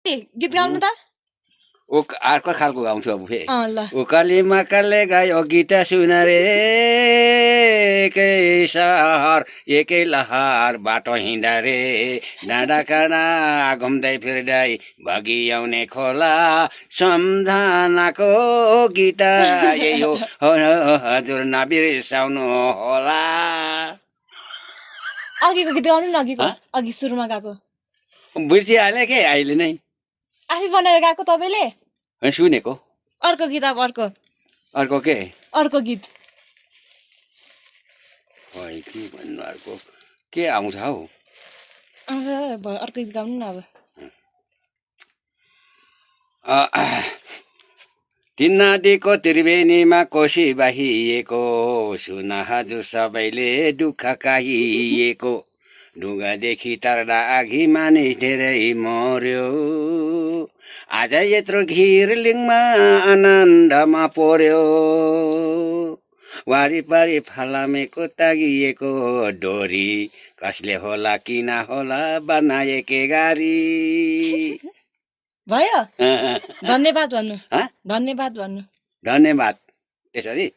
गीत गाउनु त अर्को खालको गाउँछु अब फेरि ल उकाली मकाले गायो गीत सुन रे एकै सहर एकै लहर बाटो हिँड्दा रे डाँडा काँडा घुम्दै फिर्दै भगी आउने खोला सम्झनाको गीत यही हो हजुर नबिर्साउनु होला अघिको गीत गाउनु न अघि सुरुमा गाएको बिर्सिहाले के अहिले नै आफै बनाएर गाएको तपाईँले सुनेको अर्को गीत अब अर्को के अर्को गीत के भन्नु अर्को के आउँछ हौ अर्को गीत गाउनु न अब तीन नदीको त्रिवेणीमा कोशी बहिएको सुन हजुर सबैले दुःख काहिएको ढुङ्गादेखि तर्दा अघि मानिस धेरै मर्यो आज यत्रो घिर्लिङमा आनन्दमा पर्यो वारिपारि फलामेको तागिएको डोरी कसले होला किन होला बनाएके गाडी भयो धन्यवाद भन्नु धन्यवाद भन्नु धन्यवाद त्यसरी